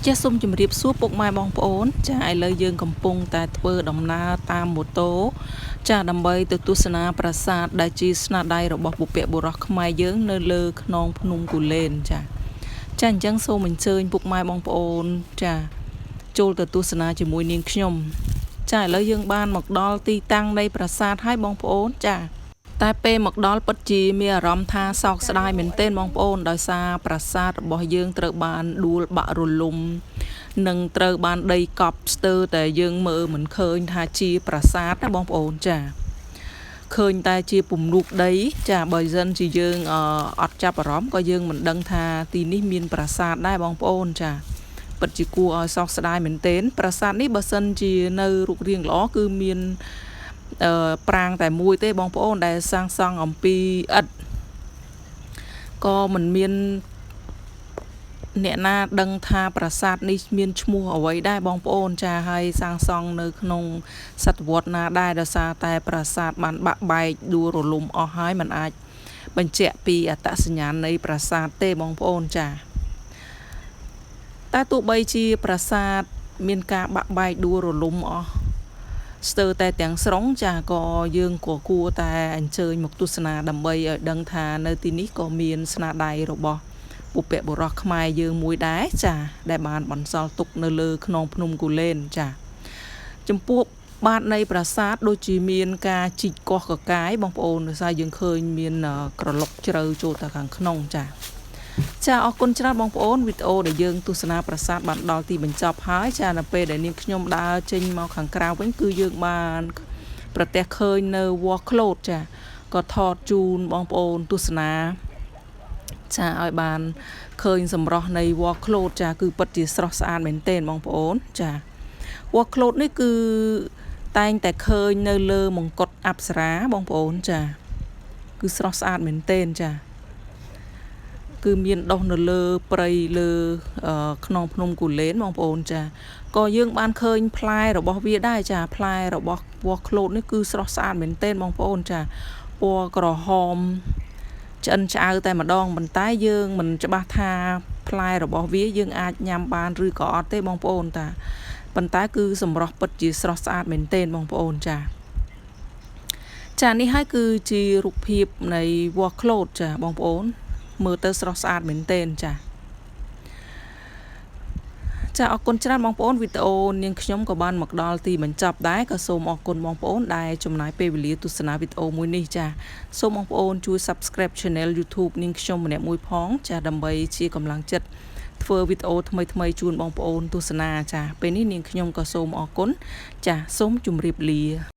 ចេះសូមជម្រាបសួរពុកម៉ែបងប្អូនចាឥឡូវយើងកំពុងតែធ្វើដំណើរតាមម៉ូតូចាដើម្បីទៅទស្សនាប្រាសាទដែលជាស្នាដៃរបស់បុព្វបុរសខ្មែរយើងនៅលើខ្នងភ្នំគូលែនចាអញ្ចឹងសូមអញ្ជើញពុកម៉ែបងប្អូនចាចូលទៅទស្សនាជាមួយនាងខ្ញុំចាឥឡូវយើងបានមកដល់ទីតាំងនៃប្រាសាទហើយបងប្អូនចាតែពេលមកដល់ពិតជាមានអារម្មណ៍ថាសោកស្ដាយមែនទែនបងប្អូនដោយសារប្រាសាទរបស់យើងត្រូវបានដួលបាក់រលំនិងត្រូវបានដីកប់ស្ទើរតែយើងមើលមិនឃើញថាជាប្រាសាទណាបងប្អូនចាឃើញតែជាពំនូកដីចាបើមិនជាយើងអត់ចាប់អារម្មណ៍ក៏យើងមិនដឹងថាទីនេះមានប្រាសាទដែរបងប្អូនចាពិតជាគួរឲ្យសោកស្ដាយមែនទែនប្រាសាទនេះបើសិនជានៅរូបរាងល្អគឺមានប្រាង្គតែមួយទេបងប្អូនដែលសាងសង់អំពីឥដ្ឋក៏មិនមានអ្នកណាដឹងថាប្រាសាទនេះមានឈ្មោះអ្វីដែរបងប្អូនចាហើយសាងសង់នៅក្នុងសតវត្សណាដែរដោយសារតែប្រាសាទបានបាក់បែកដួលរលំអស់ហើយมันអាចបញ្ជាក់ពីអត្តសញ្ញាណនៃប្រាសាទទេបងប្អូនចាតែទោះបីជាប្រាសាទមានការបាក់បែកដួលរលំអស់ស្ទើរតែទាំងស្រុងចាក៏យើងក៏គួរតែអញ្ជើញមកទស្សនាដើម្បីឲ្យដឹងថានៅទីនេះក៏មានស្នាដៃរបស់បុព្វបុរសខ្មែរយើងមួយដែរចាដែលបានបន្សល់ទុកនៅលើខ្នងភ្នំគូលែនចាចំពោះបាតនៃប្រាសាទដូចជាមានការជីកកោះកកាយបងប្អូនដោយសារយើងឃើញមានក្រឡុកជ្រៅចូលទៅខាងក្នុងចាអរគុណច្រើនបងប្អូនវីដេអូដែលយើងទស្សនាប្រាសាទបានដល់ទីបញ្ចប់ហើយចានៅពេលដែលនាងខ្ញុំដើរចេញមកខាងក្រៅវិញគឺយើងបានប្រទះឃើញនៅវល្លិក្លូតចាក៏ថតជូនបងប្អូនទស្សនាចាឲ្យបានឃើញសម្រស់នៃវល្លិក្លូតចាគឺពិតជាស្រស់ស្អាតមែនទែនបងប្អូនចាវល្លិក្លូតនេះគឺតែងតែឃើញនៅលើមង្គតអប្សរាបងប្អូនចាគឺស្រស់ស្អាតមែនទែនចាគឺមានដុះនៅលើព្រៃលើខ្នងភ្នំគូលែនបងប្អូនចាក៏យើងបានឃើញផ្លែរបស់វាដែរចាផ្លែរបស់វល្លិក្លូតនេះគឺស្រស់ស្អាតមែនទែនបងប្អូនចាពណ៌ក្រហមឆ្អិនឆ្អៅតែម្ដងប៉ុន្តែយើងមិនច្បាស់ថាផ្លែរបស់វាយើងអាចញ៉ាំបានឬក៏អត់ទេបងប្អូនតាប៉ុន្តែគឺសម្រស់ពិតជាស្រស់ស្អាតមែនទែនបងប្អូនចានេះហើយគឺជារូបភាពនៃវល្លិក្លូតចាបងប្អូនមើលទៅស្រស់ស្អាតមែនទែនចាអរគុណច្រើនបងប្អូនវីដេអូនាងខ្ញុំក៏បានមកដល់ទីបញ្ចប់ដែរក៏សូមអរគុណបងប្អូនដែលចំណាយពេលវេលាទស្សនាវីដេអូមួយនេះចាសូមបងប្អូនជួយ Subscribe Channel YouTube នាងខ្ញុំម្នាក់មួយផងចាដើម្បីជាកម្លាំងចិត្តធ្វើវីដេអូថ្មីៗជូនបងប្អូនទស្សនាចាពេលនេះនាងខ្ញុំក៏សូមអរគុណចាសូមជម្រាបលា